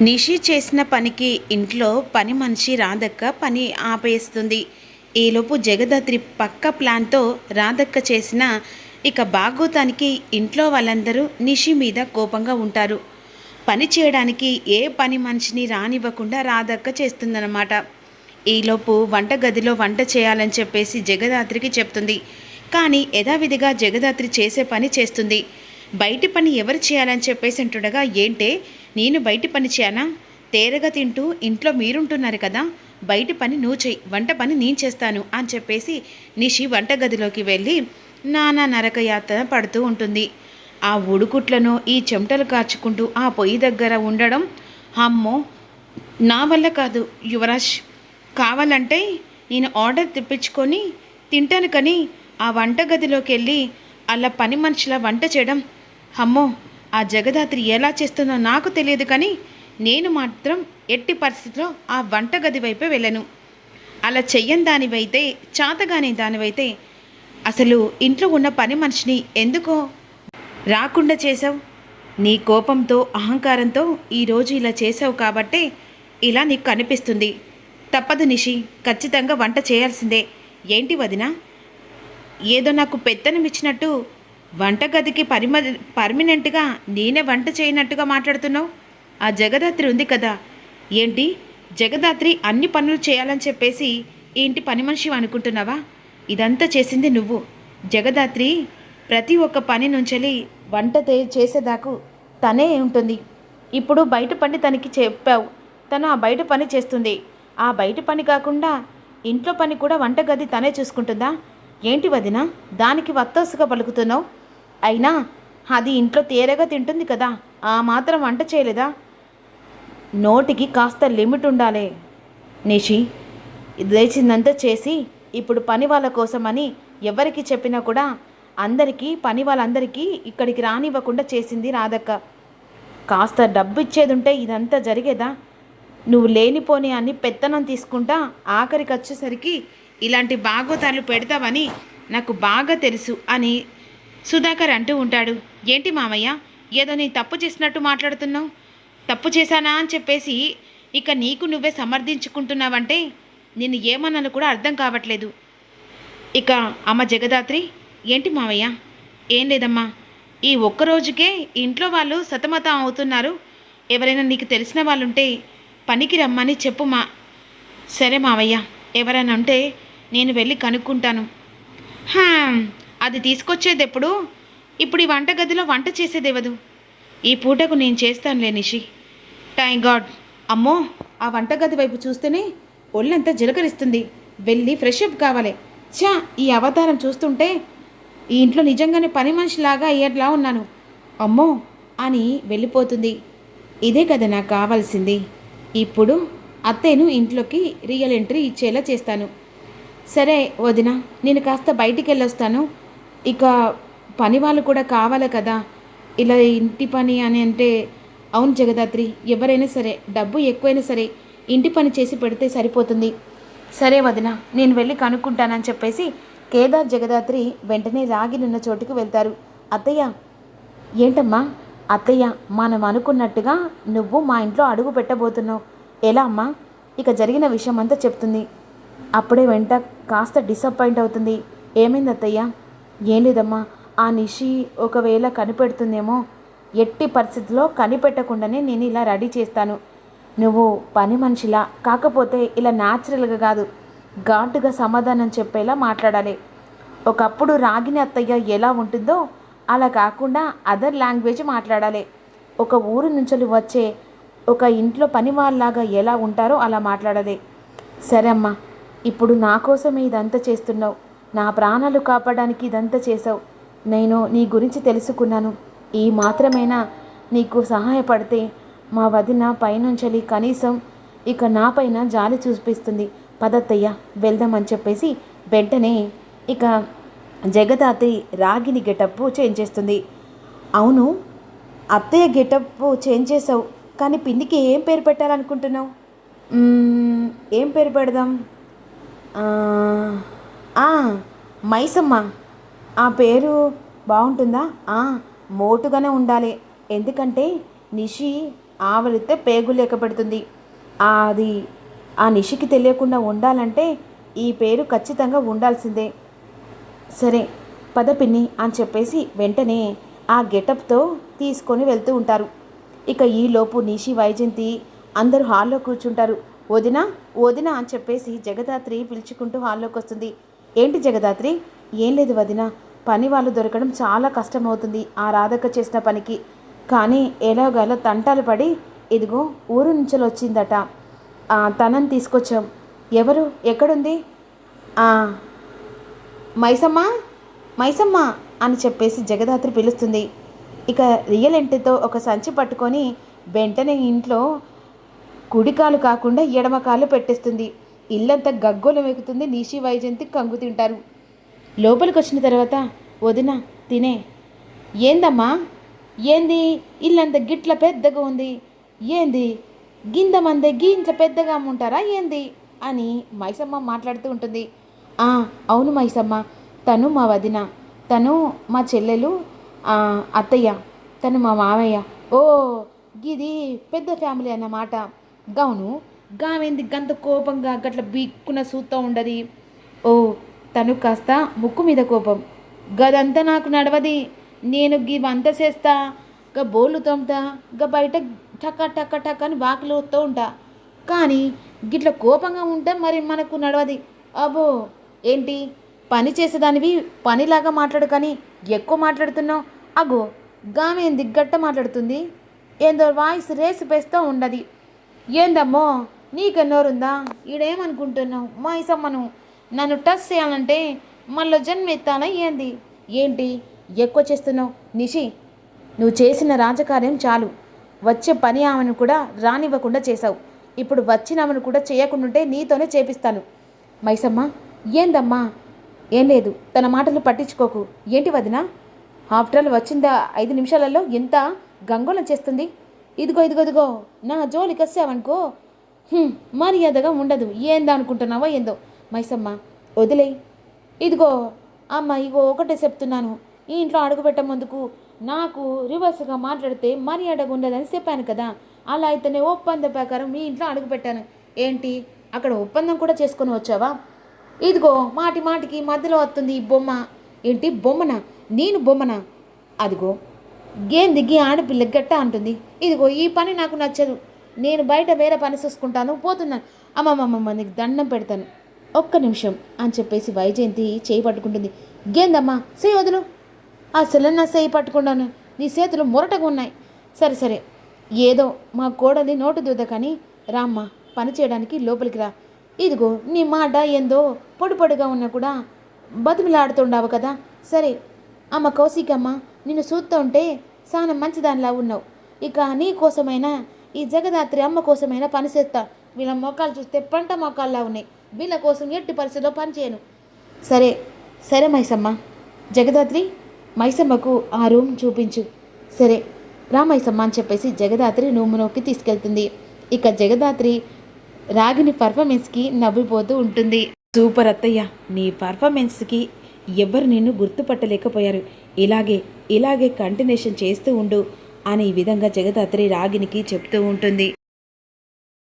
నిషి చేసిన పనికి ఇంట్లో పని మనిషి రాధక్క పని ఆపేస్తుంది. ఈలోపు జగదాత్రి పక్క ప్లాన్తో రాధక్క చేసిన బాగోతానికి ఇంట్లో వాళ్ళందరూ నిషి మీద కోపంగా ఉంటారు. పని చేయడానికి ఏ పని మనిషిని రానివ్వకుండా రాధక్క చేస్తుందన్నమాట. ఈలోపు వంటగదిలో వంట చేయాలని చెప్పేసి జగదాత్రికి చెప్తుంది. కానీ యథావిధిగా జగదాత్రి చేసే పని చేస్తుంది. బయటి పని ఎవరు చేయాలని చెప్పేసి అంటుండగా, ఏంటే నేను బయటి పని చేయనా? తేరగా తింటూ ఇంట్లో మీరుంటున్నారు కదా, బయటి పని నువ్వు చెయ్యి, వంట పని నేను చేస్తాను అని చెప్పేసి నిషి వంటగదిలోకి వెళ్ళి నానా నరకయాతన పడుతూ ఉంటుంది. ఆ ఉడుకుట్లను ఈ చెమటలు కార్చుకుంటూ ఆ పొయ్యి దగ్గర ఉండడం, అమ్మో నా వల్ల కాదు యువరాజ్, కావాలంటే నేను ఆర్డర్ తెప్పించుకొని తింటాను, కానీ ఆ వంటగదిలోకి వెళ్ళి అలా పని మనుషుల వంట చేయడం, అమ్మో ఆ జగదాత్రి ఎలా చేస్తుందో నాకు తెలియదు, కానీ నేను మాత్రం ఎట్టి పరిస్థితిలో ఆ వంటగది వైపే వెళ్ళను. అలా చెయ్యని దానివైతే, చాతగానే దానివైతే అసలు ఇంట్లో ఉన్న పని మనిషిని ఎందుకో రాకుండా చేసావు? నీ కోపంతో అహంకారంతో ఈరోజు ఇలా చేసావు కాబట్టే ఇలా నీకు కనిపిస్తుంది. తప్పదు నిషి, ఖచ్చితంగా వంట చేయాల్సిందే. ఏంటి వదినా, ఏదో నాకు పెత్తనం ఇచ్చినట్టు వంటగదికి పర్మనెంట్గా నేనే వంట చేయనట్టుగా మాట్లాడుతున్నావు? ఆ జగదాత్రి ఉంది కదా, ఏంటి జగదాత్రి అన్ని పనులు చేయాలని చెప్పేసి ఏంటి పని మనిషి అనుకుంటున్నావా? ఇదంతా చేసింది నువ్వు. జగదాత్రి ప్రతి ఒక్క పని నుంచి వంట చేసేదాకు తనే ఉంటుంది. ఇప్పుడు బయట పని తనకి చెప్పావు, తను ఆ బయట పని చేస్తుంది. ఆ బయట పని కాకుండా ఇంట్లో పని కూడా వంటగది తనే చూసుకుంటుందా? ఏంటి వదిన దానికి వత్తోసుగా పలుకుతున్నావు? అయినా అది ఇంట్లో తేరగా తింటుంది కదా, ఆ మాత్రం వంట చేయలేదా? నోటికి కాస్త లిమిట్ ఉండాలి నిషి. లేచిందంతా చేసి ఇప్పుడు పని వాళ్ళ కోసమని ఎవరికి చెప్పినా కూడా అందరికీ, పని వాళ్ళందరికీ ఇక్కడికి రానివ్వకుండా చేసింది రాధక్క. కాస్త డబ్బు ఇచ్చేది ఉంటే ఇదంతా జరిగేదా? నువ్వు లేనిపోని అన్ని పెత్తనం తీసుకుంటా ఆఖరికి వచ్చేసరికి ఇలాంటి బాగోతాలు పెడతావని నాకు బాగా తెలుసు అని సుధాకర్ అంటూ ఉంటాడు. ఏంటి మామయ్య, ఏదో నీ తప్పు చేసినట్టు మాట్లాడుతున్నావు? తప్పు చేశానా అని చెప్పేసి నీకు నువ్వే సమర్థించుకుంటున్నావంటే నేను ఏమన్నాను కూడా అర్థం కావట్లేదు. అమ్మ జగదాత్రి, ఏంటి మామయ్య? ఏం లేదమ్మా, ఈ ఒక్కరోజుకే ఇంట్లో వాళ్ళు సతమతం అవుతున్నారు. ఎవరైనా నీకు తెలిసిన వాళ్ళుంటే పనికి రమ్మని చెప్పుమా. సరే మావయ్య, ఎవరైనా ఉంటే నేను వెళ్ళి కనుక్కుంటాను. అది తీసుకొచ్చేది ఎప్పుడు? ఇప్పుడు ఈ వంటగదిలో వంట చేసేదేవదు. ఈ పూటకు నేను చేస్తానులే నిషి. Thank God. అమ్మో, ఆ వంటగది వైపు చూస్తేనే ఒళ్ళంతా జలకరిస్తుంది. వెళ్ళి ఫ్రెష్ అప్ కావాలి. ఈ అవతారం చూస్తుంటే ఈ ఇంట్లో నిజంగానే పని మనిషిలాగా అయ్యేట్లా ఉన్నాను. అమ్మో అని వెళ్ళిపోతుంది. ఇదే కదా నాకు కావాల్సింది. ఇప్పుడు అత్తయ్యను ఇంట్లోకి రియల్ ఎంట్రీ ఇచ్చేలా చేస్తాను. సరే వదిన, నేను కాస్త బయటికి వెళ్ళొస్తాను. పని వాళ్ళు కూడా కావాలి కదా, ఇలా ఇంటి పని అని అంటే. అవును జగదాత్రి, ఎవరైనా సరే డబ్బు ఎక్కువైనా సరే ఇంటి పని చేసి పెడితే సరిపోతుంది. సరే వదిన, నేను వెళ్ళి కనుక్కుంటానని చెప్పేసి కేదార్ జగదాత్రి వెంటనే రాగినున్న చోటుకు వెళ్తారు. అత్తయ్య, ఏంటమ్మా? అత్తయ్య, మనం అనుకున్నట్టుగా నువ్వు మా ఇంట్లో అడుగు పెట్టబోతున్నావు. ఎలా అమ్మా? జరిగిన విషయం అంతా చెప్తుంది. అప్పుడే వెంట కాస్త డిసప్పాయింట్ అవుతుంది. ఏమైంది అత్తయ్య? ఏం లేదమ్మా, ఆ నిషి ఒకవేళ కనిపెడుతుందేమో. ఎట్టి పరిస్థితిలో కనిపెట్టకుండానే నేను ఇలా రెడీ చేస్తాను. నువ్వు పని మనిషిలా కాకపోతే ఇలా న్యాచురల్గా కాదు, ఘాటుగా సమాధానం చెప్పేలా మాట్లాడాలి. ఒకప్పుడు రాగిని అత్తయ్య ఎలా ఉంటుందో అలా కాకుండా అదర్ లాంగ్వేజ్ మాట్లాడాలి. ఒక ఊరు నుంచి వచ్చే ఒక ఇంట్లో పని వాళ్ళలాగా ఎలా ఉంటారో అలా మాట్లాడాలి. సరే అమ్మా, ఇప్పుడు నా కోసమే ఇదంతా చేస్తున్నావు. నా ప్రాణాలు కాపాడడానికి ఇదంతా చేసావు. నేను నీ గురించి తెలుసుకున్నాను. ఈ మాత్రమైనా నీకు సహాయపడితే మా వదిన పైనుంచలి కనీసం నా పైన జాలి చూపిస్తుంది. పదత్తయ్య వెళ్దామని చెప్పేసి వెంటనే జగదాత్రి రాగిని గెటప్ చేంజ్ చేస్తుంది. అవును అత్తయ్య గెటప్ చేంజ్ చేసావు, కానీ పిన్నికి ఏం పేరు పెట్టాలనుకుంటున్నావు? ఏం పేరు పెడదాం? మైసమ్మ. ఆ పేరు బాగుంటుందా? మోటుగానే ఉండాలి. ఎందుకంటే నిషి ఆవలితే పేగు లేక పెడుతుంది. అది ఆ నిషికి తెలియకుండా ఉండాలంటే ఈ పేరు ఖచ్చితంగా ఉండాల్సిందే. సరే పద పిన్ని అని చెప్పేసి వెంటనే ఆ గెటప్తో తీసుకొని వెళ్తూ ఉంటారు. ఇక ఈలోపు నిషి వైజయంతి అందరూ హాల్లో కూర్చుంటారు. వదిన వదిన అని చెప్పేసి జగదాత్రి పిలుచుకుంటూ హాల్లోకి వస్తుంది. ఏంటి జగదాత్రి? ఏం లేదు వదిన, పని వాళ్ళు దొరకడం చాలా కష్టమవుతుంది ఆ రాధక్క చేసిన పనికి. కానీ ఎలాగోలా తంటాలు పడి ఇదిగో ఊరు నుంచి వచ్చిందట, తనని తీసుకొచ్చాం. ఎవరు? ఎక్కడుంది? మైసమ్మ మైసమ్మ అని చెప్పేసి జగదాత్రి పిలుస్తుంది. ఇక రియల్ ఎంటితో ఒక సంచి పట్టుకొని వెంటనే ఇంట్లో కుడికాలు కాకుండా ఎడమకాలు పెట్టేస్తుంది. ఇల్లంతా గగ్గోలు వెగుతుంది. నిషి వైజయంతి కంగు తింటారు. లోపలికి వచ్చిన తర్వాత వదిన తినే. ఏందమ్మా ఏంది? ఇల్లంతా గిట్ల పెద్దగా ఉంది ఏంది? గింద మందే ఇంట్లో పెద్దగా అమ్ముంటారా ఏంది అని మైసమ్మ మాట్లాడుతూ ఉంటుంది. అవును మైసమ్మ, తను మా వదిన, తను మా చెల్లెలు అత్తయ్య, తను మా మామయ్య. ఓ గిది పెద్ద ఫ్యామిలీ అన్నమాట. గౌను గామెంది గంత కోపంగా గట్ల బీక్కున సూత్తా ఉండది. ఓ తను కాస్త ముక్కు మీద కోపం. గదంతా నాకు నడవది. నేను గివంతా చేస్తా, గా బోళ్ళు తోముతా, గా బయట టక్క టక్క టక్క అని వాకిలు వస్తూ ఉంటా. కానీ గిట్ల కోపంగా ఉంటే మరి మనకు నడవది. అబ్బో ఏంటి పని చేసేదానివి పనిలాగా మాట్లాడు, కానీ ఎక్కువ మాట్లాడుతున్నావు. అగో గామెంది గట్ట మాట్లాడుతుంది. ఏందో వాయిస్ రేసి పేస్తూ ఉండదు. ఏందమ్మో నీకెన్నోరుందా? ఈడేమనుకుంటున్నావు? మైసమ్మను నన్ను టచ్ చేయాలంటే మళ్ళీ జన్మ ఎత్తానా ఏంది? ఏంటి ఎక్కువ చేస్తున్నావు? నిషి, నువ్వు చేసిన రాజకార్యం చాలు. వచ్చే పని ఆమెను కూడా రానివ్వకుండా చేశావు. ఇప్పుడు వచ్చిన ఆమెను కూడా చేయకుండాంటే నీతోనే చేపిస్తాను. మైసమ్మ ఏందమ్మా? ఏం లేదు, తన మాటలు పట్టించుకోకు. ఏంటి వదిన, ఆఫ్టర్ ఆల్ వచ్చిందా 5 నిమిషాలలో ఎంత గంగోళం చేస్తుంది. ఇదిగో ఇదిగో ఇదిగో నా జోలికి వచ్చావనుకో మర్యాదగా ఉండదు. ఏందా అనుకుంటున్నావో ఏందో. మైసమ్మ వదిలే. ఇదిగో అమ్మ, ఇగో ఒకటే చెప్తున్నాను, ఈ ఇంట్లో అడుగుపెట్ట ముందుకు నాకు రివర్స్గా మాట్లాడితే మర్యాదగా ఉండదని చెప్పాను కదా. అలా అయితేనే ఒప్పందం ప్రకారం మీ ఇంట్లో అడుగుపెట్టాను. ఏంటి అక్కడ ఒప్పందం కూడా చేసుకొని వచ్చావా? ఇదిగో మాటి మాటికి మధ్యలో వస్తుంది ఈ బొమ్మ. ఏంటి బొమ్మనా? నేను బొమ్మనా? అదిగో గేమ్ దిగి ఆడపిల్ల గట్ట అంటుంది. ఇదిగో ఈ పని నాకు నచ్చదు, నేను బయట వేరే పని చూసుకుంటాను, పోతున్నాను. అమ్మమ్మమ్మ నీకు దండం పెడతాను, ఒక్క నిమిషం అని చెప్పేసి వైజయంతి చేయి పట్టుకుంటుంది. గేందమ్మా చేయి వదులు. అసలు నా చేయి పట్టుకున్నాను, నీ చేతులు మొరటగా ఉన్నాయి. సరే సరే, ఏదో మా కోడలి నోటు దూద, కానీ రామ్మ పని చేయడానికి లోపలికి రా. ఇదిగో నీ మాట ఏందో పొడి పొడిగా ఉన్నా కూడా బతిమిలాడుతుండావు కదా. సరే అమ్మ కౌశికమ్మ, నిన్ను చూస్తూ ఉంటే చాలా మంచిదానిలా ఉన్నావు. ఇక నీ కోసమైనా ఈ జగదాత్రి అమ్మ కోసమైనా పని చేస్తా. వీళ్ళ మొక్కలు చూస్తే పంట మొక్కల్లా ఉన్నాయి. వీళ్ళ కోసం ఎట్టి పరిస్థితిలో పని చేయను. సరే సరే మైసమ్మ. జగదాత్రి, మైసమ్మకు ఆ రూమ్ చూపించు. సరే రా మైసమ్మ అని చెప్పేసి జగదాత్రి రూమ్లోకి తీసుకెళ్తుంది. ఇక జగదాత్రి రాగిని పర్ఫార్మెన్స్కి నవ్విపోతూ ఉంటుంది. సూపర్ అత్తయ్య, నీ పర్ఫార్మెన్స్కి ఎవ్వరు నిన్ను గుర్తుపట్టలేకపోయారు. ఇలాగే కంటిన్యూషన్ చేస్తూ ఉండు అని ఈ విధంగా జగదాత్రి రాగినికి చెప్తూ ఉంటుంది.